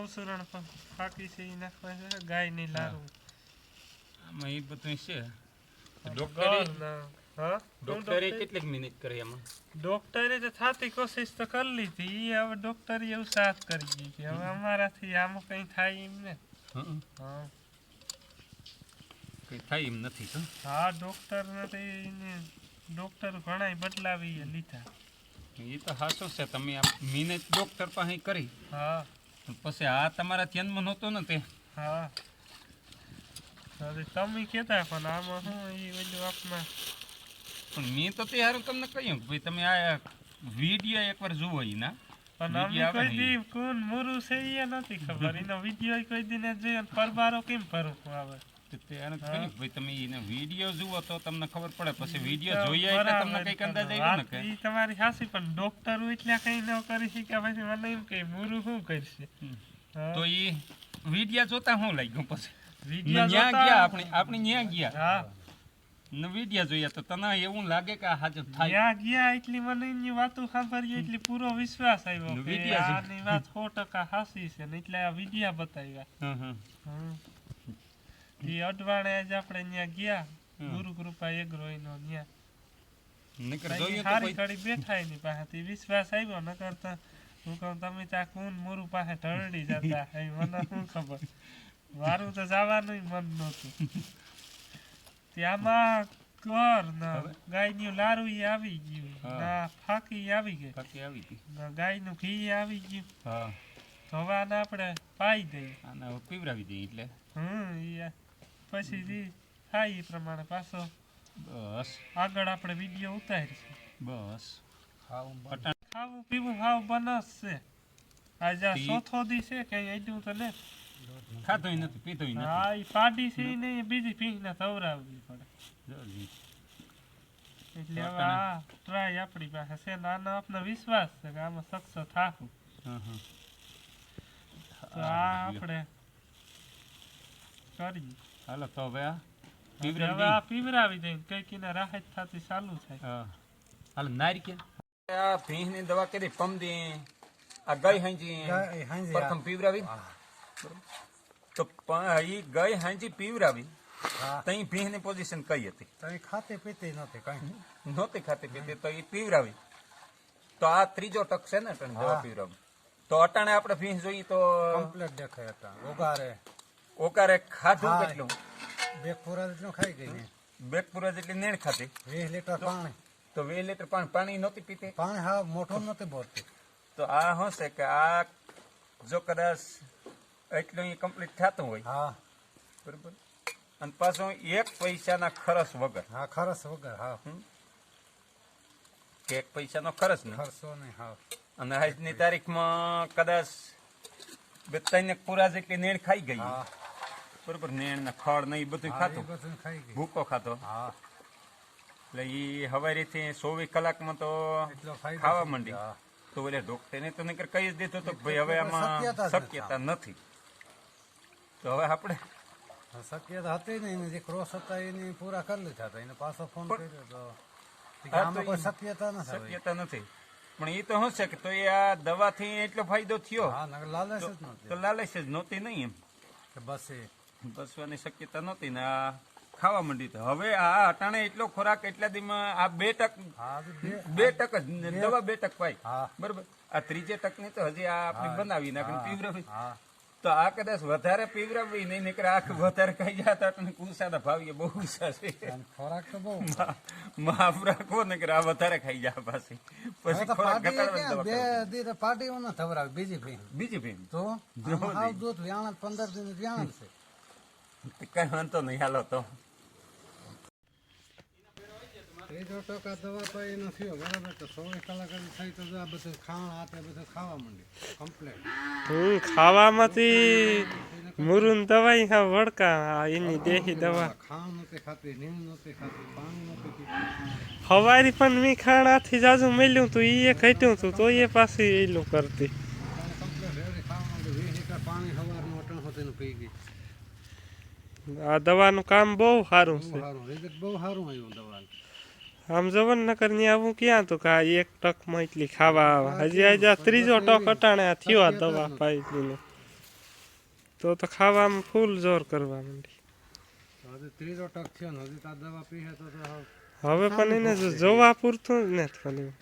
ચૌસુરણ ફાકી છે એ નાખવા છે ગાય ની લારું આમાં એ બધું છે ડોક્ટરે કેટલીક મિનિટ કરી એમાં ડોક્ટરે તો થાતી કોશિશ તો કરી લીધી હવે ડોક્ટરે એવું સાથ કરી ગઈ કે હવે અમારાથી આમાં કઈ થાય એમ ને હા કઈ થાય એમ નથી તો હા ડોક્ટર ડોક્ટર ઘણા બદલાવી લીધા એ તો હાચું છે તમે આ મિનિટ ડોક્ટર પાસે કરી હા પછી આ તમારા ધ્યાનમાં નહોતો ને તે હા તમે કહેતા પણ આમાં શું એ બધું આપમાં પણ મેં તો ત્યારે તમને કહ્યું કે ભાઈ તમે આ વિડીયો એકવાર જુઓ એના પણ અમે કોઈ દી કોણ મોરું છે એ નથી ખબર એનો વિડીયો કોઈ દી ને જોઈએ પરબારો કેમ ભરવું આવે ત્યારે કહ્યું ભાઈ તમે એને વિડીયો જુઓ તો તમને ખબર પડે પછી વિડીયો જોઈએ એટલે તમને કઈક અંદાજ આવ્યો ને કે એ તમારી હાસી પણ ડોક્ટર એટલે કઈ ન કરી શકે પછી મને એમ કે મોરું શું કરશે તો એ વિડીયો જોતા શું લાગ્યું પછી વિડીયો ન્યા ગયા આપણે ન્યા ગયા હા ને વિડીયો જોયા તો તને એવું લાગે કે આ હાજર થાય ત્યાં ગયા એટલી મને એની વાતો સાંભળી એટલે પૂરો વિશ્વાસ આવ્યો કે આની વાત 100% હાસી છે ને એટલે આ વિડીયો બતાવ્યા એ અડવાણે જ આપણે ત્યાં ગયા ગુરુ કૃપા એગ્રો એનો ત્યાં સારી ઘડી બેઠા એની પાસેથી વિશ્વાસ આવ્યો ન કરતા હું કહું તમે ત્યાં કોણ મોરું પાસે ઢળડી જતા મને શું ખબર મારું તો જવાનું મન નહોતું ત્યાંમાં કર ગાયનું લારું આવી ગયું ના ફાકી આવી ગઈ ગાયનું ઘી આવી ગયું હવાને આપણે પાઈ દઈએ પીવરાવી દઈએ એટલે પછી થાય એ પ્રમાણે પાછો બસ આગળ આપણે વિડીયો ઉતારીશું બસ ખાવું પીવું હાવ બનસ છે આજે ચોથો દી છે કઈ આડ્યું તો ને ખાતો નથી પીતો નથી હા એ પાડી છે ને બીજી પીને ખવડાવવી પડે એટલે હવે આ ટ્રાય આપણી પાસે છે ને આનો આપણો વિશ્વાસ છે કે આમાં સક્ષમ થાકું તો આ આપણે કરીએ હાલો તો હવે આ પીવરાવી દઈએ કઈક એને રાહત થતી ચાલુ થાય હાલો નારી કે આ ભીંસની દવા કરી પમદી આ ગઈ હાંજી પ્રથમ પીવરાવી તો ઈ ગઈ હાંજી પીવરાવી તઈ ભીંસની પોઝિશન કઈ હતી તઈ ખાતે પીતી નહોતી કઈ નહોતી ખાતી પીતી તો ઈ પીવરાવી તો આ ત્રીજો ટક છે ને દવા પીવરાવી તો અટાણે આપણે ભીંસ જોઈએ તો કમ્પ્લીટ દેખાય હતા ઓકારે ખાધું કેટલું બેગપુરા જેટલું ખાઈ ગઈ બેગપુરા જેટલી નેણ ખાતી 20 લીટર પાણી તો 20 લીટર પાણી નહોતી પીતી પાણી હા મોટું નહોતી બોલતી તો આ શું છે કે આ જો કદાચ એટલું કમ્પ્લીટ થતું હોય હા બરોબર અને પાછું 1 પૈસાના ખર્ચ વગર હા ખર્ચ વગર હા કે 1 પૈસાનો ખર્ચ ને ખર્ચો નહીં હા અને આજની તારીખમાં કદાચ 2-3 પૂરા જેટલી નેણ ખાઈ ગઈ બરોબર નેણ ને ખડ ને એ બધું ખાતું ભૂકો ખાતો એટલે એ હવારીથી 24 કલાકમાં તો ખાવા માંડી તો એટલે ડોક્ટરને તો નકર કહી જ દીધું તો ભાઈ હવે આમાં શક્યતા નથી તો હવે આપણે શક્યતા હતી ને એને જે ક્રોસ હતા એને પૂરા કરી લીધા હતા એને પાછો ફોન કર્યો તો આમાં કોઈ શક્યતા નથી પણ એ તો શું છે કે તો એ આ દવાથી એટલો ફાયદો થયો તો લાલચ જ નહોતી નહીં એમ કે બસવાની શક્યતા નહોતી ને આ ખાવા માંડી તો હવે આ અટાણે એટલો ખોરાક એટલા દીમાં આ 2% જ દવા 2% પાઈ બરોબર આ ત્રીજે ટકની તો હજી આ આપણી બનાવી નાખી પીવરાવી તો આ કદાચ વધારે પીવરાવી નહીં નીકળે આખું વધારે ખાઈ જતા આપણને કુસાના ભાવીએ બહુ ઊંચા છે ખોરાક તો બહુ માફ રાખવો ને કે આ વધારે ખાઈ જાય પાછી પછી ખોરાક ઘટાડવાની પાર્ટીઓ ન થવરાવી બીજી ભીમ તો દૂધ વ્યાણ 15 દિન વ્યાણ છે કઈ વાંધો નહીં હાલો તો 3% દવા તો એનો થયો બરાબર તો 24 કલાક થઈ તો આ બધું ખાવા આપે બધું ખાવા માંડ્યું કમ્પ્લીટ ખાવામાંથી મુરુન દવાઈ હા વડકા એની દેહી દવા ખાવા નથી ખાતી નીમ નથી ખાતી પાણી નથી પીતી હવારી પણ મેં ખાણાથી જાજુ મેલ્યું તું એ ઘટ્યું તું તો એ પાછી એલું કરતી કમ્પ્લીટ રેડી ખાવા માંડ્યું 20 લીટર પાણી સવારનું અટણ હોતીનું પી ગઈ આ દવાનું કામ બહુ સારું છે રિઝલ્ટ બહુ સારું આવ્યું દવાનું આમ જવન નકર ની આવું ક્યાં તો કા 1 ટકમાં એટલી ખાવા આવે હજી આજે ત્રીજો ટક અટાણે થયો આ દવા પાઈ દીને તો ખાવામાં ફૂલ જોર કરવા માંડી. હજી ત્રીજો ટક થયો ને હજી તાર દવા પીએ તો હવે પણ એને જોવા પૂરતું જ નથી ખાલી.